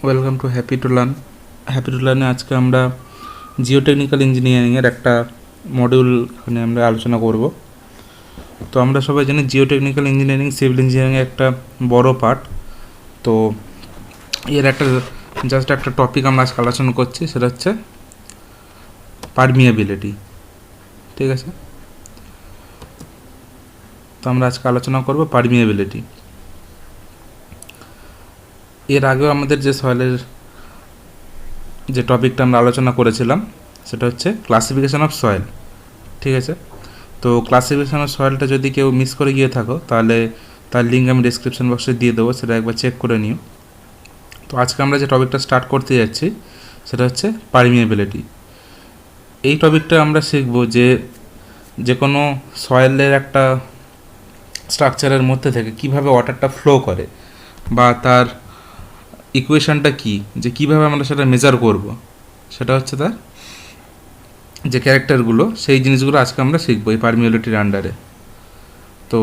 Welcome to happy to learn. হ্যাপি টু লার্নে আজকে আমরা জিওটেকনিক্যাল ইঞ্জিনিয়ারিংয়ের একটা মডিউল এখানে আমরা আলোচনা করব। তো আমরা সবাই জানি জিওটেকনিক্যাল ইঞ্জিনিয়ারিং সিভিল ইঞ্জিনিয়ারিংয়ের একটা বড় পার্ট। তো এর একটা জাস্ট একটা টপিক আমরা আজকে আলোচনা করছি, সেটা হচ্ছে পারমিয়াবিলিটি। ঠিক আছে, তো আমরা আজকে আলোচনা করব পারমিয়াবিলিটি। এর আগেও আমাদের যে সয়েলের যে টপিকটা আমরা আলোচনা করেছিলাম সেটা হচ্ছে ক্লাসিফিকেশন অফ সয়েল। ঠিক আছে, তো ক্লাসিফিকেশন অফ সয়েলটা যদি কেউ মিস করে গিয়ে থাকো তাহলে তার লিঙ্ক আমি ডিসক্রিপশন বক্সে দিয়ে দেবো, সেটা একবার চেক করে নিও। তো আজকে আমরা যে টপিকটা স্টার্ট করতে যাচ্ছি সেটা হচ্ছে পারমিয়াবিলিটি। এই টপিকটা আমরা শিখব যে কোনো সয়েলের একটা স্ট্রাকচারের মধ্যে থেকে কিভাবে ওয়াটারটা ফ্লো করে বা তার ইকুয়েশনটা কি, যে কিভাবে আমরা সেটা মেজার করব, সেটা হচ্ছে তার যে ক্যারেক্টারগুলো, সেই জিনিসগুলো আজকে আমরা শিখবো এই পারমিয়াবিলিটির আন্ডারে। তো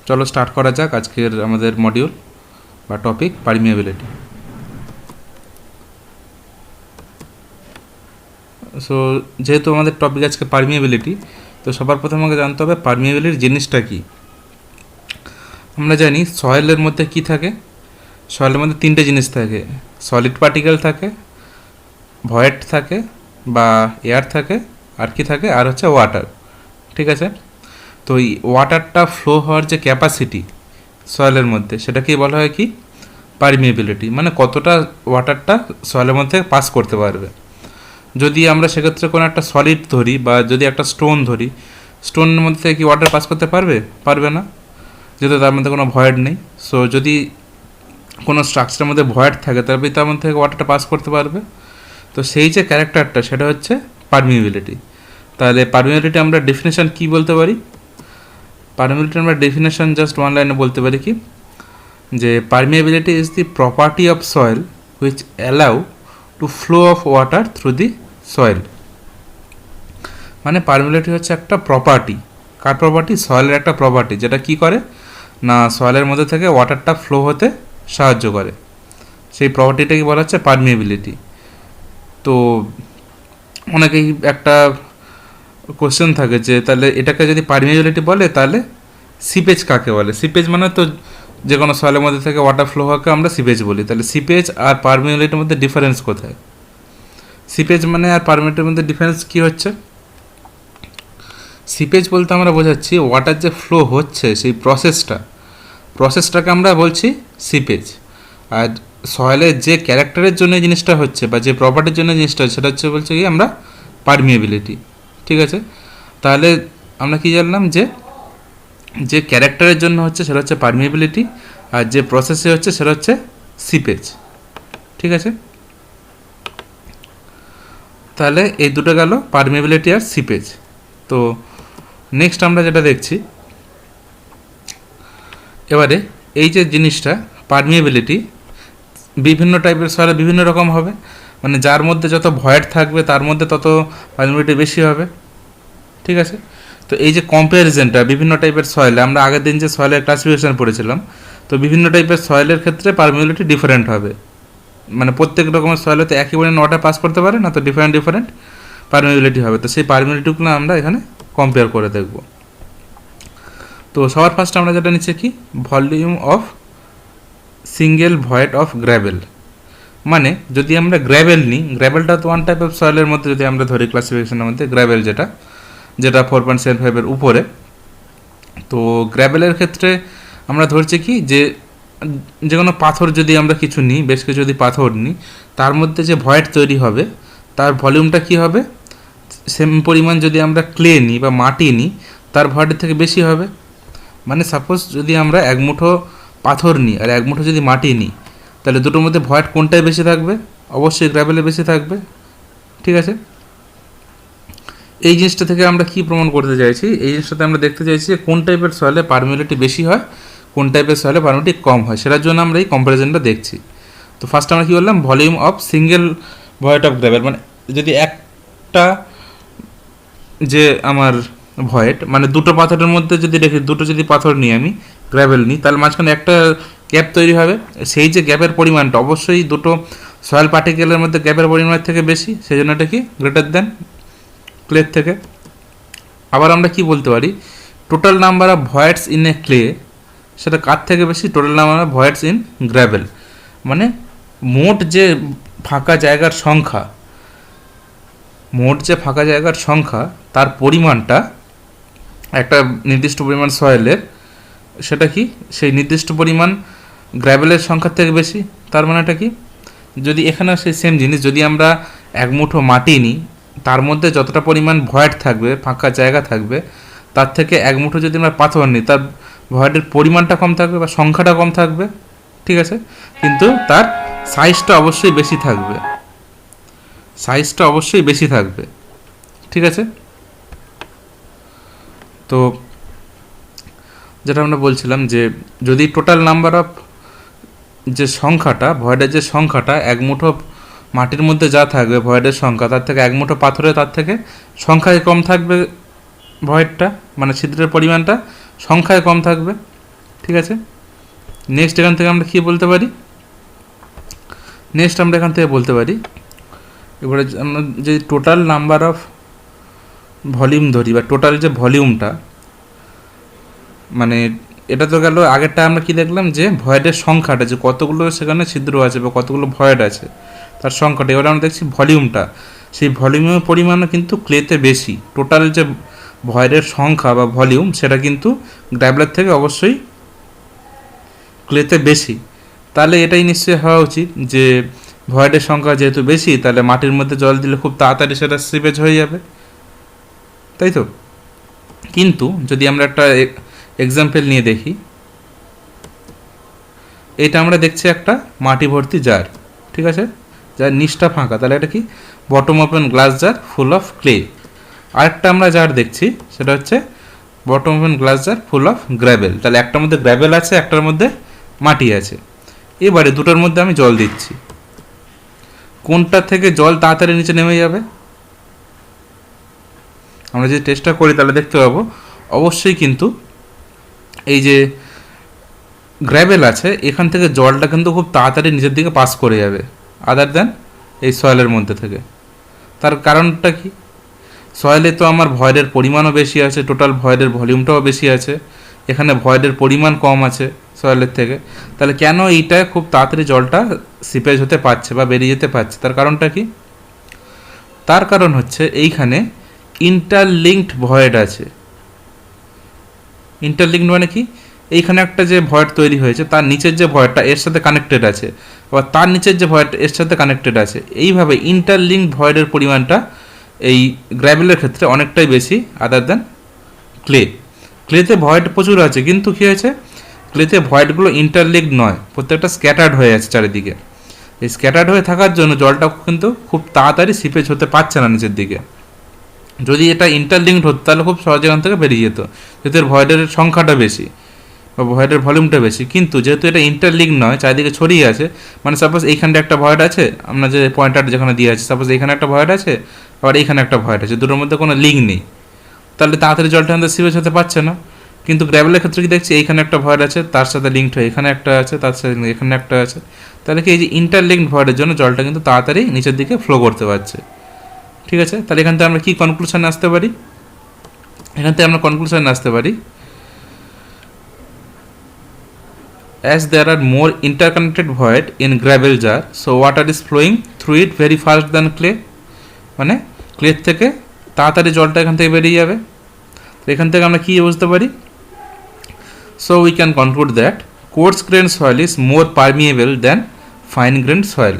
চলো স্টার্ট করা যাক আজকের আমাদের মডিউল বা টপিক পারমিয়াবিলিটি। সো যেহেতু আমাদের টপিক আজকে পারমিয়াবিলিটি, তো সবার প্রথমে আমাকে জানতে হবে পারমিয়াবিলিটির জিনিসটা কি। আমরা জানি সয়েলের মধ্যে কি থাকে, সয়েলের মধ্যে তিনটে জিনিস থাকে, সলিড পার্টিকেল থাকে, ভয়েড থাকে বা এয়ার থাকে, আর কি থাকে, আর হচ্ছে ওয়াটার। ঠিক আছে, তো এই ওয়াটারটা ফ্লো হওয়ার যে ক্যাপাসিটি সয়েলের মধ্যে, সেটাকেই বলা হয় কি পারমিয়াবিলিটি, মানে কতটা ওয়াটারটা সয়েলের মধ্যে পাস করতে পারবে। যদি আমরা সেক্ষেত্রে কোনো একটা সলিড ধরি বা যদি একটা স্টোন ধরি, স্টোনের মধ্যে কি ওয়াটার পাস করতে পারবে? পারবে না, যেহেতু তার মধ্যে কোনো ভয়েড নেই। সো যদি কোনো স্ট্রাকচারের মধ্যে ভয়েড থাকে তবে তার মধ্যে ওয়াটারটা পাস করতে পারবে। তো সেই যে ক্যারেক্টারটা সেটা হচ্ছে পারমিয়াবিলিটি। তাহলে পারমিয়াবিলিটি আমরা ডেফিনেশন কি বলতে পারি? পারমিয়াবিলিটি আমরা ডেফিনেশন জাস্ট ওয়ান লাইনে বলতে পারি কি, যে permeability is the property of soil which allow to flow of water through the soil. মানে পারমিয়াবিলিটি হচ্ছে একটা প্রপার্টি। কার প্রপার্টি? সয়েলের একটা প্রপার্টি, যেটা কি করে না সয়েলের মধ্যে থেকে ওয়াটারটা ফ্লো হতে সাহায্য করে। সেই প্রপার্টিটাকে বলা হচ্ছে পারমিয়াবিলিটি। তো অনেকেই একটা কোশ্চেন থাকে যে তাহলে এটাকে যদি পারমিয়াবিলিটি বলে তাহলে সিপেজ কাকে বলে? সিপেজ মানে তো যে কোনো সয়েলের মধ্যে থেকে ওয়াটার ফ্লো হওয়াকে আমরা সিপেজ বলি। তাহলে সিপেজ আর পারমিয়াবিলিটির মধ্যে ডিফারেন্স কোথায়? সিপেজ মানে আর পারমিয়াবিলিটির মধ্যে ডিফারেন্স কী হচ্ছে? সিপেজ বলতে আমরা বোঝাচ্ছি ওয়াটার যে ফ্লো হচ্ছে সেই প্রসেসটাকে আমরা বলছি সিপেজ। আর সয়েলের যে ক্যারেক্টারের জন্য জিনিসটা হচ্ছে বা যে প্রপার্টির জন্য জিনিসটা হচ্ছে সেটা হচ্ছে বলছে কি আমরা পারমিয়াবিলিটি। ঠিক আছে, তাহলে আমরা কি জানলাম যে ক্যারেক্টারের জন্য হচ্ছে সেটা হচ্ছে পারমিয়াবিলিটি, আর যে প্রসেসে হচ্ছে সেটা হচ্ছে সিপেজ। ঠিক আছে, তাহলে এই দুটো গেল পারমিয়াবিলিটি আর সিপেজ। তো নেক্সট আমরা যেটা দেখছি এবারে, এই যে জিনিসটা পারমিয়াবিলিটি বিভিন্ন টাইপের সয়েলে বিভিন্ন রকম হবে। মানে যার মধ্যে যত ভয়েড থাকবে তার মধ্যে তত পারমিয়াবিলিটি বেশি হবে। ঠিক আছে, তো এই যে কম্প্যারিজনটা বিভিন্ন টাইপের সয়েলে, আমরা আগের দিন যে সয়েলের ক্লাসিফিকেশন পড়েছিলাম, তো বিভিন্ন টাইপের সয়েলের ক্ষেত্রে পারমিয়াবিলিটি ডিফারেন্ট হবে। মানে প্রত্যেক রকমের সয়েলে তো একই পরিমাণ ওয়াটার পাস করতে পারে না, তো ডিফারেন্ট পারমিয়াবিলিটি হবে। তো সেই পারমিয়াবিলিটিগুলো আমরা এখানে কম্পেয়ার করে দেখব। তো সবার ফার্স্ট আমরা যেটা নিচ্ছি কি volume of single void of gravel. মানে যদি আমরা গ্র্যাভেল নিই, গ্র্যাভেলটা তো ওয়ান টাইপ অফ সয়েলের মধ্যে যদি আমরা ধরি ক্লাসিফিকেশনের মধ্যে, গ্র্যাভেল যেটা 4.75-এর উপরে। তো গ্র্যাভেলের ক্ষেত্রে আমরা ধরছি কি যে কোনো পাথর যদি আমরা কিছু নিই, বেশ কিছু যদি পাথর নিই, তার মধ্যে যে ভয়েড তৈরি হবে তার ভলিউমটা কি হবে? সেম পরিমাণ যদি আমরা ক্লে নিই বা মাটি নিই তার ভয়েডের থেকে বেশি হবে। মানে সাপোজ যদি আমরা এক মুঠো পাথর নিই আর এক মুঠো যদি মাটি নিই, তাহলে দুটোর মধ্যে ভয়েড কোনটায় বেশি থাকবে? অবশ্যই গ্র্যাভেলে বেশি থাকবে। ঠিক আছে, এই জিনিসটা থেকে আমরা কি প্রমাণ করতে চাইছি? এই জিনিসটাতে আমরা দেখতে চাইছি যে কোন টাইপের সয়েলে পারমিয়াবিলিটি বেশি হয়, কোন টাইপের সয়েলে পারমিয়াবিলিটি কম হয়, সেটার জন্য আমরা এই কম্প্যারিজনটা দেখছি। তো ফার্স্ট আমরা কী বললাম, volume of single void of gravel. মানে যদি একটা যে আমার ভয়েড, মানে দুটো পাথরের মধ্যে যদি দেখি, দুটো যদি পাথর নিই আমি, গ্র্যাভেল নিই, তাহলে মাঝখানে একটা গ্যাপ তৈরি হবে। সেই যে গ্যাপের পরিমাণটা অবশ্যই দুটো সয়েল পার্টিকেলের মধ্যে গ্যাপের পরিমাণের থেকে বেশি, সেই জন্য এটা কি গ্রেটার দেন ক্লের থেকে। আবার আমরা কি বলতে পারি, total number of voids in a clay, সেটা কার থেকে বেশি, total number of voids in gravel, মানে মোট যে ফাঁকা জায়গার সংখ্যা, মোট যে ফাঁকা জায়গার সংখ্যা তার পরিমাণটা একটা নির্দিষ্ট পরিমাণ সয়েলের, সেটা কি সেই নির্দিষ্ট পরিমাণ গ্র্যাভেলের সংখ্যার থেকে বেশি। তার মানে এটা কি, যদি এখানে সেই সেম জিনিস, যদি আমরা এক মুঠো মাটি নিই, তার মধ্যে যতটা পরিমাণ ভয়েড থাকবে, ফাঁকা জায়গা থাকবে, তার থেকে এক মুঠো যদি আমরা পাথর নিই, তার ভয়েডের পরিমাণটা কম থাকবে বা সংখ্যাটা কম থাকবে, ঠিক আছে, কিন্তু তার সাইজটা অবশ্যই বেশি থাকবে, সাইজটা অবশ্যই বেশি থাকবে, ঠিক আছে। তো যেটা আমরা বলছিলাম যে যদি টোটাল নাম্বার অফ যে সংখ্যাটা, ভয়েডের যে সংখ্যাটা, এক মুঠো মাটির মধ্যে যা থাকবে ভয়েডের সংখ্যা, তার থেকে এক মুঠো পাথরে তার থেকে সংখ্যায় কম থাকবে ভয়েডটা, মানে ছিদ্রের পরিমাণটা সংখ্যায় কম থাকবে, ঠিক আছে। নেক্সট এখান থেকে আমরা কী বলতে পারি, নেক্সট আমরা এখান থেকে বলতে পারি, এবারে আমরা যে টোটাল নাম্বার অফ ভলিউম ধরি, বা টোটাল যে ভলিউমটা, মানে এটা তো গেল আগেরটা আমরা কি দেখলাম যে ভয়েডের সংখ্যাটা, যে কতগুলো সেখানে ছিদ্র আছে বা কতগুলো ভয়েড আছে তার সংখ্যাটা। এবার আমরা দেখছি ভলিউমটা, সেই ভলিউমের পরিমাণও কিন্তু ক্লেতে বেশি, টোটাল যে ভয়েডের সংখ্যা বা ভলিউম সেটা কিন্তু গ্র্যাভেলের থেকে অবশ্যই ক্লেতে বেশি। তাহলে এটাই নিশ্চয়ই হওয়া উচিত যে ভয়েডের সংখ্যা যেহেতু বেশি, তাহলে মাটির মধ্যে জল দিলে খুব তাড়াতাড়ি সেটা সিপেজ হয়ে যাবে, তাই তো। কিন্তু যদি আমরা একটা এক্সাম্পল নিয়ে দেখি, এটা আমরা দেখছি একটা মাটি ভর্তি জার, ঠিক আছে, যার নিচটা ফাঁকা, তাহলে এটা কি bottom open glass jar full of clay. আরেকটা আমরা জার দেখছি, সেটা হচ্ছে bottom open glass jar full of gravel, তাহলে একটার মধ্যে গ্র্যাভেল আছে, একটার মধ্যে মাটি আছে। এবারে দুটোর মধ্যে আমি জল দিচ্ছি, কোনটা থেকে জল তাড়াতাড়ি নিচে নেমে যাবে? আমরা যদি টেস্টটা করি তাহলে দেখতে পাবো অবশ্যই কিন্তু এই যে গ্র্যাভেল আছে এখান থেকে জলটা কিন্তু খুব তাড়াতাড়ি নিচের দিকে পাস করে যাবে আদার দ্যান এই সয়েলের মধ্যে থেকে। তার কারণটা কি, সয়েলে তো আমার ভয়েডের পরিমাণও বেশি আছে, টোটাল ভয়েডের ভলিউমটাও বেশি আছে, এখানে ভয়েডের পরিমাণ কম আছে সয়েলের থেকে, তাহলে কেন এইটায় খুব তাড়াতাড়ি জলটা সিপেজ হতে পারছে বা বেরিয়ে যেতে পারছে? তার কারণটা কি? তার কারণ হচ্ছে এইখানে ইন্টারলিঙ্কড ভয়েড আছে। ইন্টারলিঙ্কড মানে কি, এইখানে একটা যে ভয়েড তৈরি হয়েছে তার নিচের যে ভয়েডটা এর সাথে কানেক্টেড আছে, আবার তার নিচের যে ভয়েড এর সাথে কানেক্টেড আছে, এইভাবে ইন্টারলিঙ্কড ভয়েডের পরিমাণটা এই গ্র্যাভেলের ক্ষেত্রে অনেকটাই বেশি আদার দ্যান ক্লে। ক্লেতে ভয়েড প্রচুর আছে, কিন্তু কী হয়েছে, ক্লেতে ভয়েডগুলো ইন্টারলিঙ্কড নয়, প্রত্যেকটা স্ক্যাটার্ড হয়ে আছে চারিদিকে। এই স্ক্যাটার্ড হয়ে থাকার জন্য জলটা কিন্তু খুব তাড়াতাড়ি সিপেজ হতে পারছে না নিচের দিকে। যদি এটা ইন্টারলিঙ্কড হতো তাহলে খুব সহজে এখান থেকে বেরিয়ে যেত, যেহেতু এর ভয়েডের সংখ্যাটা বেশি বা ভয়েডের ভলিউমটা বেশি। কিন্তু যেহেতু এটা ইন্টারলিঙ্ক নয়, চারিদিকে ছড়িয়ে আছে, মানে সাপোজ এইখানটা একটা ভয়েড আছে, আমরা যে পয়েন্টার যেখানে দিয়ে আছে, সাপোজ এইখানে একটা ভয়েড আছে, আবার এইখানে একটা ভয়েড আছে, দুটোর মধ্যে কোনো লিঙ্ক নেই, তাহলে তাড়াতাড়ি জলটা আমাদের সিপেজ হতে পারছে না। কিন্তু গ্র্যাভেলের ক্ষেত্রে কি দেখছি, এইখানে একটা ভয়েড আছে, তার সাথে লিঙ্কড হয়ে এখানে একটা আছে, তার সাথে এখানে একটা আছে, তাহলে কি এই যে ইন্টারলিঙ্কড ভয়েডের জন্য জলটা কিন্তু তাড়াতাড়ি নিচের দিকে ফ্লো করতে পারছে, ঠিক আছে। তাহলে এখান থেকে আমরা কী কনক্লুশনে আসতে পারি, এখান থেকে আমরা কনক্লুশনে আসতে পারি as there are more interconnected void in gravel jar, so water is flowing through it very fast than clay, মানে ক্লের থেকে তাড়াতাড়ি জলটা এখান থেকে বেরিয়ে যাবে। তো এখান থেকে আমরা কী বুঝতে পারি, so we can conclude that coarse grained soil is more permeable than fine grained soil.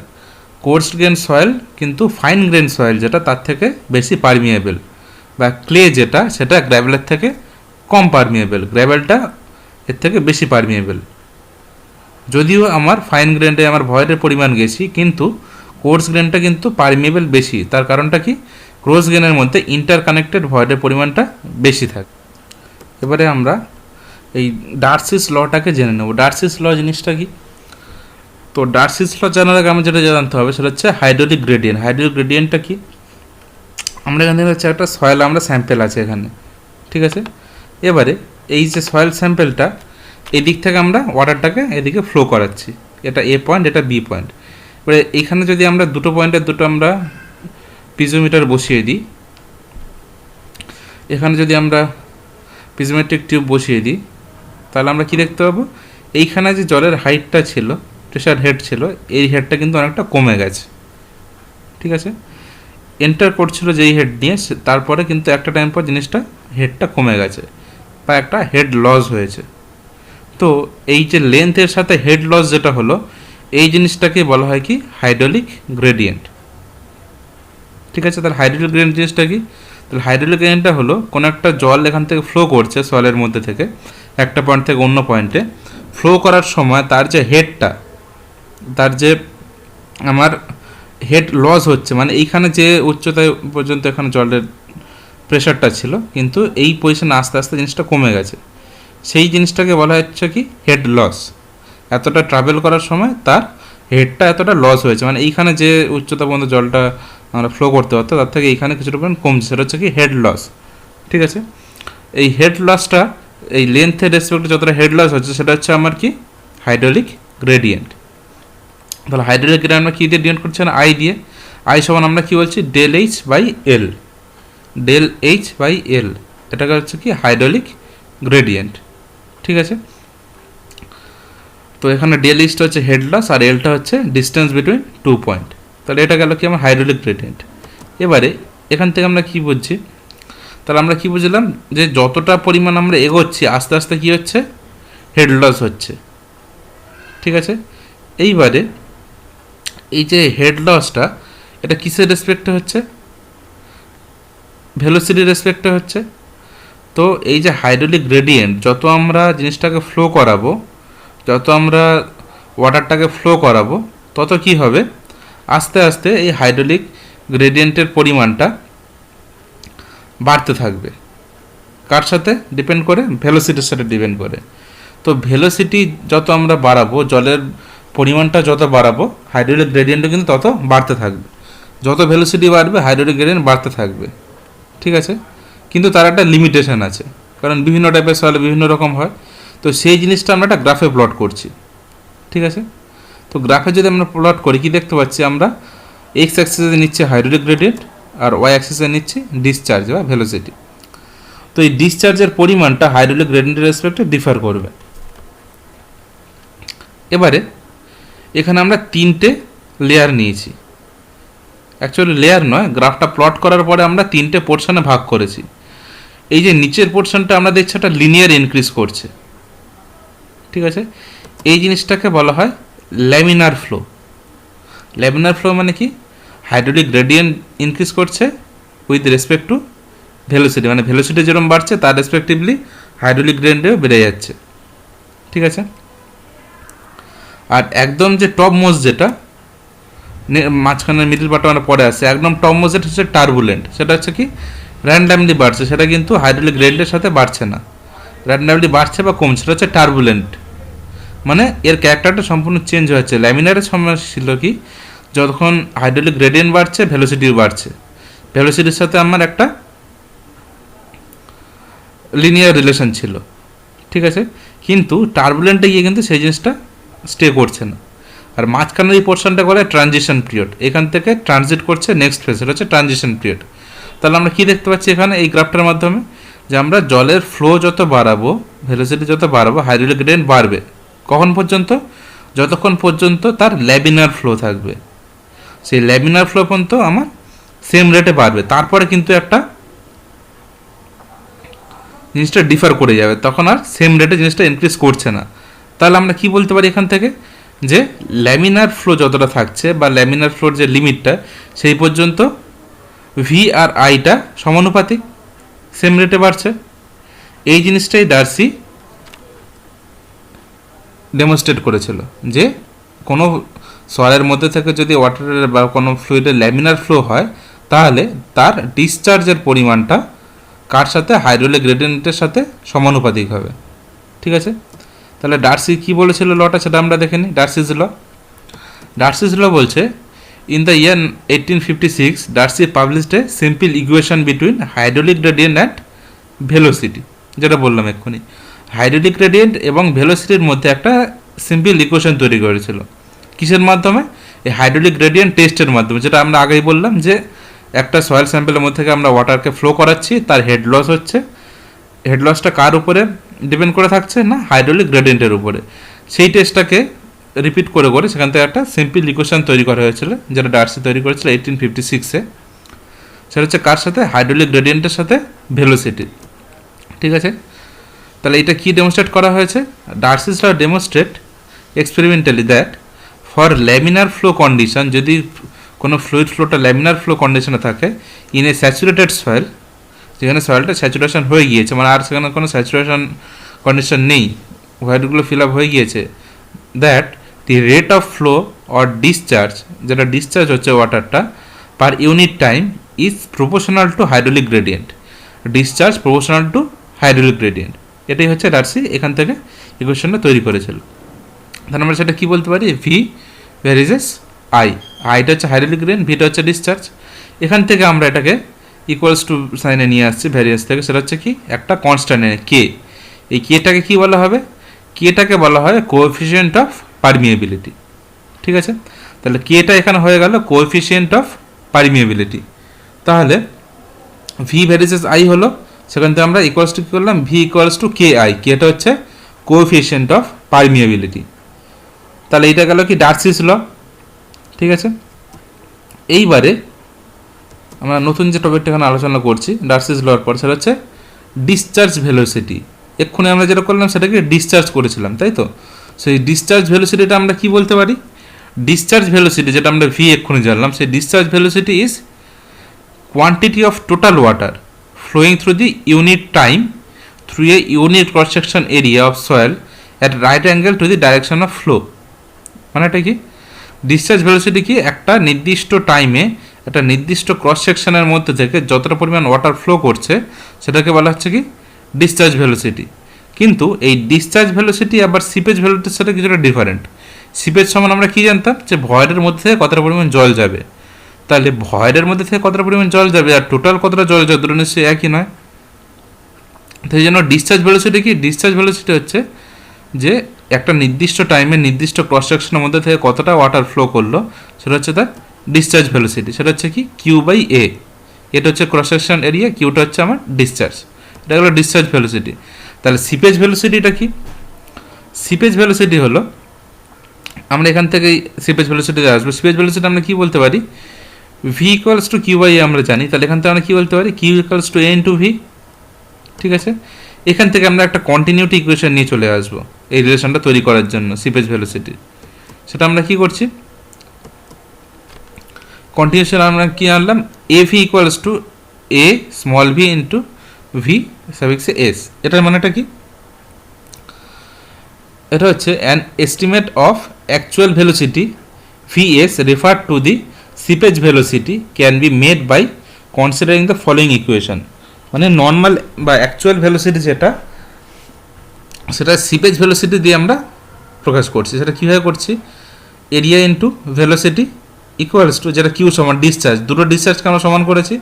coarse grained soil কিন্তু ফাইন গ্রেন সয়েল যেটা তার থেকে বেশি পারমিয়েবল, বা ক্লে যেটা সেটা গ্র্যাভেলের থেকে কম পারমিয়েবল, গ্র্যাভেলটা এর থেকে বেশি পারমিয়েবল। যদিও আমার ফাইন গ্রেনটা আমার ভয়েডের পরিমাণ বেশি, কিন্তু কোর্স গ্রেনটা কিন্তু পারমিয়েবল বেশি। তার কারণটা কি, ক্রস গ্রেনের মধ্যে ইন্টারকানেক্টেড ভয়েডের পরিমাণটা বেশি থাকে। এবারে আমরা এই ডার্সিস লটাকে জেনে নেব। ডার্সিস ল জিনিসটা কি? তো ডার্সিস ল জানার আগে আমার যেটা জানতে হবে সেটা হচ্ছে হাইড্রোলিক গ্রেডিয়েন্ট। হাইড্রোলিক গ্রেডিয়েন্টটা কি, আমরা এখানে হচ্ছে একটা সয়েল আমরা স্যাম্পেল আছে এখানে, ঠিক আছে। এবারে এই যে সয়েল স্যাম্পেলটা, এদিক থেকে আমরা ওয়াটারটাকে এদিকে ফ্লো করাচ্ছি, এটা এ পয়েন্ট, এটা বি পয়েন্ট। এবারে এইখানে যদি আমরা দুটো পয়েন্টের দুটো আমরা পিজোমিটার বসিয়ে দিই, এখানে যদি আমরা পিজোমেট্রিক টিউব বসিয়ে দিই, তাহলে আমরা কি দেখতে পাবো, এইখানে যে জলের হাইটটা ছিল, প্রেশার হেড ছিল, এই হেডটা কিন্তু অনেকটা কমে গেছে। ঠিক আছে, এন্টার করছিল যেই হেড নিয়ে, তারপরে কিন্তু একটা টাইম পর জিনিসটা হেডটা কমে গেছে বা একটা হেড লস হয়েছে। তো এই যে লেন্থের সাথে হেড লস যেটা হলো, এই জিনিসটাকে বলা হয় কি হাইড্রোলিক গ্রেডিয়েন্ট। ঠিক আছে, তাহলে হাইড্রোলিক গ্রেডিয়েন্ট জিনিসটা কি? তাহলে হাইড্রোলিক গ্রেডিয়েন্টটা হলো কোনো একটা জল এখান থেকে ফ্লো করছে সয়েলের মধ্যে থেকে একটা পয়েন্ট থেকে অন্য পয়েন্টে, ফ্লো করার সময় তার যে হেডটা, তার যে আমার হেড লস হচ্ছে, মানে এইখানে যে উচ্চতায় পর্যন্ত এখানে জলের প্রেশারটা ছিল, কিন্তু এই পজিশনে আস্তে আস্তে জিনিসটা কমে গেছে, সেই জিনিসটাকে বলা হচ্ছে কি হেড লস। এতটা ট্রাভেল করার সময় তার হেডটা এতটা লস হয়েছে, মানে এইখানে যে উচ্চতা পর্যন্ত জলটা আমরা ফ্লো করতে পারতো তার থেকে এইখানে কিছুটা পরিমাণ কমছে, সেটা হচ্ছে কি হেড লস। ঠিক আছে, এই হেড লসটা এই লেন্থের রেসপেক্টে যতটা হেড লস হচ্ছে সেটা হচ্ছে আমার কি হাইড্রোলিক গ্রেডিয়েন্ট। তাহলে হাইড্রোলিক গ্রেডিয়েন্ট আমরা কী দিয়ে ডিনোট করছি না, আই দিয়ে। আই সমান আমরা কী বলছি, del H by L, del H by L, এটাকে হচ্ছে কি হাইড্রোলিক গ্রেডিয়েন্ট। ঠিক আছে, তো এখানে ডেল এইচটা হচ্ছে হেড লস আর এলটা হচ্ছে ডিস্টেন্স বিটুইন টু পয়েন্ট। তাহলে এটা গেল কি আমার হাইড্রোলিক গ্রেডিয়েন্ট। এবারে এখান থেকে আমরা কি বুঝছি, তাহলে আমরা কি বুঝলাম যে যতটা পরিমাণ আমরা এগোচ্ছি আস্তে আস্তে কি হচ্ছে, হেড লস হচ্ছে। ঠিক আছে, এইবারে এই যে হেড লসটা এটা কিসের রেসপেক্টে হচ্ছে, ভেলোসিটির রেসপেক্টে হচ্ছে। তো এই যে হাইড্রোলিক গ্রেডিয়েন্ট, যত আমরা জিনিসটাকে ফ্লো করাবো, যত আমরা ওয়াটারটাকে ফ্লো করাবো, তত কি হবে, আস্তে আস্তে এই হাইড্রোলিক গ্রেডিয়েন্টের পরিমাণটা বাড়তে থাকবে। কার সাথে ডিপেন্ড করে, ভেলোসিটির সাথে ডিপেন্ড করে। তো ভেলোসিটি যত আমরা বাড়াবো, জলের পরিমাণটা যত বাড়াবো, হাইড্রোলিক গ্রেডিয়েন্টও কিন্তু তত বাড়তে থাকবে। যত ভেলোসিটি বাড়বে হাইড্রোলিক গ্রেডিয়েন্ট বাড়তে থাকবে। ঠিক আছে, কিন্তু তার একটা লিমিটেশন আছে, কারণ বিভিন্ন টাইপের সয়েল বিভিন্ন রকম হয়। তো সেই জিনিসটা আমরা একটা গ্রাফে প্লট করছি। ঠিক আছে, তো গ্রাফে যদি আমরা প্লট করি কি দেখতে পাচ্ছি, আমরা এক্স অ্যাক্সিসে নিচ্ছি হাইড্রোলিক গ্রেডিয়েন্ট আর ওয়াই অ্যাক্সিসে নিচ্ছি ডিসচার্জ বা ভেলোসিটি। তো এই ডিসচার্জের পরিমাণটা হাইড্রোলিক গ্রেডিয়েন্টের রেসপেক্টে ডিফার করবে। এবারে এখানে আমরা তিনটে লেয়ার নিয়েছি, অ্যাকচুয়ালি লেয়ার নয়, গ্রাফটা প্লট করার পরে আমরা তিনটে পোর্শনে ভাগ করেছি। এই যে নিচের পোর্শনটা আমরা দেখছি একটা লিনিয়ার ইনক্রিজ করছে। ঠিক আছে, এই জিনিসটাকে বলা হয় ল্যামিনার ফ্লো। ল্যামিনার ফ্লো মানে কি, হাইড্রোলিক গ্রেডিয়েন্ট ইনক্রিজ করছে উইথ রেসপেক্ট টু ভেলোসিটি, মানে ভেলোসিটি যেরকম বাড়ছে তার রেসপেক্টিভলি হাইড্রোলিক গ্রেডিয়েন্টও বেড়ে যাচ্ছে। ঠিক আছে, আর একদম যে টপ মোস্ট যেটা মাঝখানের মিডল পার্টটা আমরা পরে আসছে, একদম টপ মোস্ট যেটা হচ্ছে টার্বুলেন্ট, সেটা হচ্ছে কি র্যান্ডামলি বাড়ছে, সেটা কিন্তু হাইড্রোলিক গ্রেডিয়েন্টের সাথে বাড়ছে না, র্যান্ডামলি বাড়ছে বা কমছে, সেটা হচ্ছে টার্বুলেন্ট। মানে এর ক্যারেক্টারটা সম্পূর্ণ চেঞ্জ হচ্ছে। ল্যামিনারের সময় ছিল কি, যখন হাইড্রোলিক গ্রেডিয়েন্ট বাড়ছে ভেলোসিটিও বাড়ছে, ভেলোসিটির সাথে আমার একটা লিনিয়ার রিলেশন ছিল। ঠিক আছে, কিন্তু টার্বুলেন্টে গিয়ে কিন্তু সেই জিনিসটা স্টে করছে না। আর মাঝখানের এই পোর্শনটা বলে ট্রানজিশন পিরিয়ড, এখান থেকে ট্রানজিট করছে নেক্সট ফেজ, এটা হচ্ছে ট্রানজিশন পিরিয়ড। তাহলে আমরা কী দেখতে পাচ্ছি এখানে এই গ্রাফটার মাধ্যমে, যে আমরা জলের ফ্লো যত বাড়াবো, ভেলোসিটি যত বাড়াবো, হাইড্রোলিক গ্রেডিয়েন্ট বাড়বে। কখন পর্যন্ত, যতক্ষণ পর্যন্ত তার ল্যামিনার ফ্লো থাকবে, সেই ল্যামিনার ফ্লো পর্যন্ত আমার সেম রেটে বাড়বে। তারপরে কিন্তু একটা জিনিসটা ডিফার করে যাবে, তখন আর সেম রেটে জিনিসটা ইনক্রিজ করছে না। তাহলে আমরা কি বলতে পারি এখান থেকে, যে ল্যামিনার ফ্লো যতটা থাকছে বা ল্যামিনার ফ্লোর যে লিমিটটা, সেই পর্যন্ত ভি আর আইটা সমানুপাতিক, সেম রেটে বাড়ছে। এই জিনিসটাই ডার্সি ডেমনস্ট্রেট করেছিল, যে কোনো সয়েলের মধ্যে থেকে যদি ওয়াটারের বা কোনো ফ্লুইডের ল্যামিনার ফ্লো হয়, তাহলে তার ডিসচার্জের পরিমাণটা কার সাথে, হাইড্রোলিক গ্রেডিয়েন্টের সাথে সমানুপাতিক হবে। ঠিক আছে, তাহলে ডার্সি কি বলেছিল লটা, সেটা আমরা দেখে নিই। ডার্সিস ল বলছে, in the year 1856 Darcy published a simple equation between hydraulic gradient and velocity, যেটা বললাম এক্ষুনি। হাইড্রোলিক গ্রেডিয়েন্ট এবং ভেলোসিটির মধ্যে একটা সিম্পল ইকুয়েশন তৈরি করেছিল, কিসের মাধ্যমে, এই হাইড্রোলিক গ্রেডিয়েন্ট টেস্টের মাধ্যমে, যেটা আমরা আগেই বললাম যে একটা সয়েল স্যাম্পেলের মধ্যে থেকে আমরা ওয়াটারকে ফ্লো করাচ্ছি, তার হেড লস হচ্ছে, হেড লসটা কার উপরে ডিপেন্ড করে থাকছে না হাইড্রোলিক গ্রেডিয়েন্টের উপরে। সেই টেস্টটাকে রিপিট করে করে সেখান থেকে একটা সিম্পল ইকুয়েশন তৈরি করা হয়েছিল, যেটা ডার্সি তৈরি করেছিল 1856-এ। সেটা হচ্ছে কার সাথে, হাইড্রোলিক গ্রেডিয়েন্টের সাথে ভেলোসিটি। ঠিক আছে, তাহলে এটা কি ডেমনস্ট্রেট করা হয়েছে, Darcy's law demonstrate experimentally that for laminar flow condition, যদি কোনো ফ্লুইড ফ্লোটা ল্যামিনার ফ্লো কন্ডিশনে থাকে ইন এ স্যাচুরেটেড সয়েল, যেখানে সয়েলটা স্যাচুরেশন হয়ে গিয়েছে, মানে আর সেখানে কোনো স্যাচুরেশন কন্ডিশন নেই, হোয়াইটগুলো ফিল আপ হয়ে গিয়েছে, that the rate of flow or discharge, যেটা ডিসচার্জ হচ্ছে ওয়াটারটা per unit time is proportional to hydraulic gradient, discharge proportional to hydraulic gradient. এটাই হচ্ছে ডার্সি এখান থেকে ইকুয়েশনটা তৈরি করেছিল। তাহলে আমরা সেটা কী বলতে পারি, ভি ভ্যারিজেস আই, আইটা হচ্ছে হাইড্রোলিক গ্রেডিয়েন্ট, ভিটা হচ্ছে ডিসচার্জ। এখান থেকে আমরা এটাকে ইকুয়ালস টু সাইনে নিয়ে আসছি ভ্যারিয়েন্স থেকে, সেটা হচ্ছে কি একটা কনস্ট্যান্ট কে। এই কেটাকে কী বলা হবে, কেটাকে বলা হয় কোএফিসিয়েন্ট অফ পারমিয়েবিলিটি। ঠিক আছে, তাহলে কেটা এখানে হয়ে গেল কোএফিসিয়েন্ট অফ পারমিয়েবিলিটি। তাহলে ভি ভ্যারিসেস আই হলো, সেখান থেকে আমরা ইকুয়ালস টু কী করলাম, V equals two K I, কেটা হচ্ছে কোএফিসিয়েন্ট অফ পারমিয়েবিলিটি। তাহলে এটা গেল কি ডার্সিস ল। ঠিক আছে, এইবারে আমরা নতুন যে টপিকটা এখানে আলোচনা করছি ডার্সিস লর পর, সেটা হচ্ছে ডিসচার্জ ভেলোসিটি। এক্ষুনি আমরা যেটা করলাম সেটাকে ডিসচার্জ করেছিলাম, তাই তো। সেই ডিসচার্জ ভেলোসিটিটা আমরা কি বলতে পারি, ডিসচার্জ ভেলোসিটি যেটা আমরা ভি এক্ষুনি জানলাম, সেই discharge velocity is quantity of total water flowing through the unit time through a unit cross section area of soil at right angle to the direction of flow. মানে এটা কি, discharge velocity কি, একটা নির্দিষ্ট টাইমে একটা নির্দিষ্ট ক্রস সেকশনের মধ্যে থেকে যতটা পরিমাণ ওয়াটার ফ্লো করছে সেটাকে বলা হচ্ছে কি ডিসচার্জ ভেলোসিটি। কিন্তু এই ডিসচার্জ ভেলোসিটি আবার সিপেজ ভেলোসিটির সাথে কিছুটা ডিফারেন্ট। সিপেজ সমান আমরা কি জানতাম, যে ভয়েডের মধ্যে থেকে কতটা পরিমাণ জল যাবে, তাহলে ভয়েডের মধ্যে থেকে কতটা পরিমাণ জল যাবে আর টোটাল কতটা জল যাবে, দুটো নিশ্চয়ই একই নয়। সেই জন্য ডিসচার্জ ভেলোসিটি কি, ডিসচার্জ ভেলোসিটি হচ্ছে যে একটা নির্দিষ্ট টাইমে নির্দিষ্ট ক্রস সেকশনের মধ্যে থেকে কতটা ওয়াটার ফ্লো করলো, সেটা হচ্ছে তার ডিসচার্জ ভেলোসিটি। সেটা হচ্ছে কি কিউ বাই এ, এটা হচ্ছে ক্রস সেকশন এরিয়া, কিউটা হচ্ছে আমার ডিসচার্জ, এটা হলো ডিসচার্জ ভেলোসিটি। তাহলে সিপেজ ভেলোসিটিটা কি, সিপেজ ভেলোসিটি হলো, আমরা এখান থেকে সিপেজ ভেলোসিটিতে আসবো। সিপেজ ভেলোসিটি আমরা কি বলতে পারি, V equals to Q by A আমরা জানি, তাহলে এখান থেকে আমরা কী বলতে পারি, Q equals to A into V. ঠিক আছে, এখান থেকে আমরা একটা কন্টিনিউটি ইকুয়েশন নিয়ে চলে আসবো এই রিলেশনটা তৈরি করার জন্য সিপেজ ভেলোসিটি। সেটা আমরা কি করছি, কন্টিনিউশন আমরা কি আনলাম, A V equals to A small V into V সাফিক্সে এস। এটার মানেটা কি, এটা হচ্ছে an estimate of actual velocity VS refer to the seepage velocity can be made by considering the following equation. মানে নর্মাল বা অ্যাকচুয়াল ভেলোসিটি যেটা, সেটা সিপেজ ভেলোসিটি দিয়ে আমরা প্রকাশ করছি। সেটা কীভাবে করছি, area into velocity equals to, যেটা কিউ সমান ডিসচার্জ, দুটো ডিসচার্জকে আমরা সমান করেছি,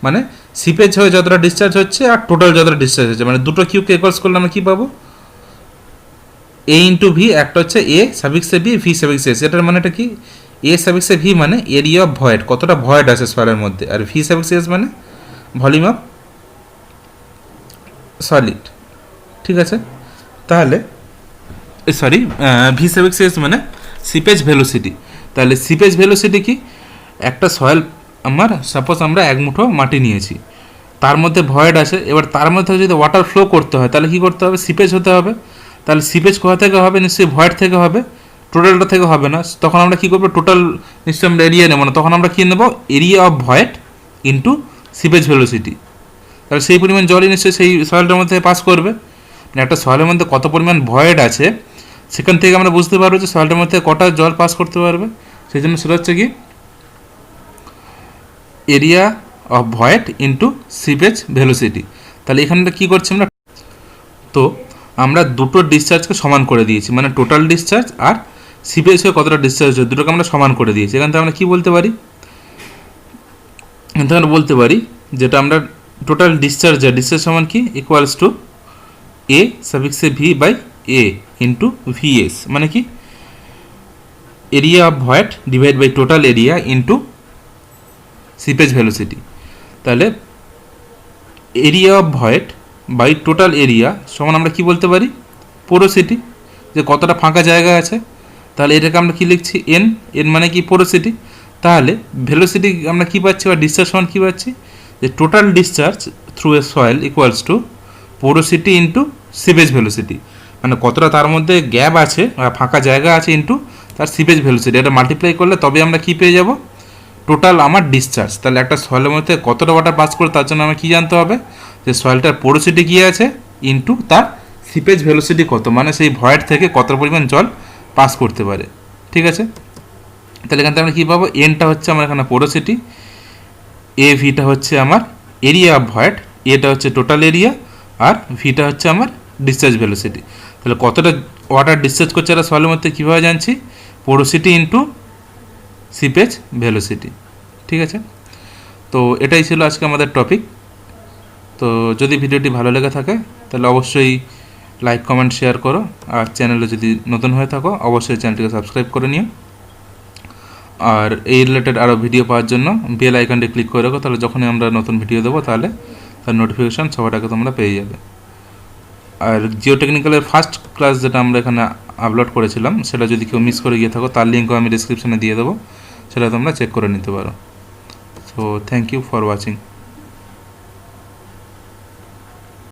মানে সিপেজ হয়ে যতটা ডিসচার্জ হচ্ছে আর টোটাল যতটা ডিসচার্জ হচ্ছে, মানে দুটো কিউকে ইকুয়ালস করলে আমরা কী পাবো, এ ইন্টু ভি, একটা হচ্ছে এ সাফিক্সে বি, ভি সাফিক্সে এস। এটার মানে এটা কি, এ সাফিক্সে ভি মানে এরিয়া অফ ভয়েড, কতটা ভয়েড আছে সয়েলের মধ্যে, আর ভি সাফিক্সে এস মানে ভলিউম অফ সলিড। ঠিক আছে, তাহলে সরি ভি সাফিক্স এস মানে সিপেজ ভেলোসিটি। তাহলে সিপেজ ভেলোসিটি কি, একটা সয়েল আমার সাপোজ আমরা এক মুঠো মাটি নিয়েছি, তার মধ্যে ভয়েড আছে, এবার তার মধ্যে যদি ওয়াটার ফ্লো করতে হয় তাহলে কী করতে হবে, সিপেজ হতে হবে। তাহলে সিপেজ কোথা থেকে হবে, নিশ্চয়ই ভয়েড থেকে হবে, টোটালটা থেকে হবে না। তখন আমরা কী করবো, টোটাল নিশ্চয়ই আমরা এরিয়া নেবো না, তখন আমরা কী নেবো, area of void into seepage velocity. তাহলে সেই পরিমাণ জলই নিশ্চয়ই সেই সয়েলটার মধ্যে পাস করবে। মানে একটা সয়েলের মধ্যে কত পরিমাণ ভয়েড আছে সেখান থেকে আমরা বুঝতে পারবো যে সয়েলটার মধ্যে কটা জল পাস করতে পারবে। সেই জন্য সেটা হচ্ছে কি area of void into seepage velocity. তাহলে এখানটা কী করছি আমরা, তো আমরা দুটো ডিসচার্জকে সমান করে দিয়েছি, মানে টোটাল ডিসচার্জ আর সিপেজ হয়ে কতটা ডিসচার্জ হয় দুটোকে আমরা সমান করে দিয়েছি। এখান থেকে আমরা কী বলতে পারি, এখান থেকে আমরা বলতে পারি যেটা আমরা টোটাল ডিসচার্জ, ডিসচার্জ সমান কি, ইকুয়ালস টু এ সাফিক্সে V by A into VS. মানে কি area of void divide by total area into seepage velocity. তাহলে area of void by total area সমান আমরা কি বলতে পারি, পোরোসিটি, যে কতটা ফাঁকা জায়গা আছে। তাহলে এটাকে আমরা কি লিখছি, এন, এন মানে কি পোরোসিটি। তাহলে ভেলোসিটি আমরা কি পাচ্ছি বা ডিসচার্জ সমান কী পাচ্ছি, যে total discharge through a soil equals to porosity into seepage velocity, মানে কতটা তার মধ্যে গ্যাপ আছে বা ফাঁকা জায়গা আছে ইন্টু তার সিপেজ ভেলোসিটি, এটা মাল্টিপ্লাই করলে তবে আমরা কি পেয়ে যাব, টোটাল আমার ডিসচার্জ। তাহলে একটা সয়েলের মধ্যে কতটা ওয়াটার পাস করে তার জন্য আমার কী জানতে হবে, যে সয়েলটার পোরোসিটি কী আছে ইন্টু তার সিপেজ ভেলোসিটি কত, মানে সেই ভয়েড থেকে কত পরিমাণ জল পাস করতে পারে। ঠিক আছে, তাহলে এখান থেকে আমরা কী পাবো, এনটা হচ্ছে আমার এখানে পোরোসিটি, এ ভিটা হচ্ছে আমার এরিয়া অফ ভয়েড, এটা হচ্ছে টোটাল এরিয়া, আর ভিটা হচ্ছে আমার ডিসচার্জ ভেলোসিটি। তাহলে কতটা ওয়াটার ডিসচার্জ করছে এটা সয়েলের মধ্যে কীভাবে জানছি, পোরোসিটি ইন্টু সিপেজ ভেলোসিটি। ঠিক আছে, তো এটাই ছিল আজকে আমাদের টপিক। তো যদি ভিডিওটি ভালো লেগে থাকে তাহলে অবশ্যই লাইক, কমেন্ট, শেয়ার করো, আর চ্যানেলে যদি নতুন হয়ে থাকো অবশ্যই চ্যানেলটিকে সাবস্ক্রাইব করে নিও। আর এই রিলেটেড আরও ভিডিও পাওয়ার জন্য বেল আইকনটি ক্লিক করে রাখো, তাহলে যখনই আমরা নতুন ভিডিও দেবো তাহলে তার নোটিফিকেশান সবার আগে তোমরা পেয়ে যাবে। আর জিও টেকনিক্যালের ফার্স্ট ক্লাস যেটা আমরা এখানে আপলোড করেছিলাম সেটা যদি কেউ মিস করে গিয়ে থাকো তার লিঙ্কও আমি ডিসক্রিপশানে দিয়ে দেবো, সেটা তোমরা চেক করে নিতে পারো। So thank you for watching.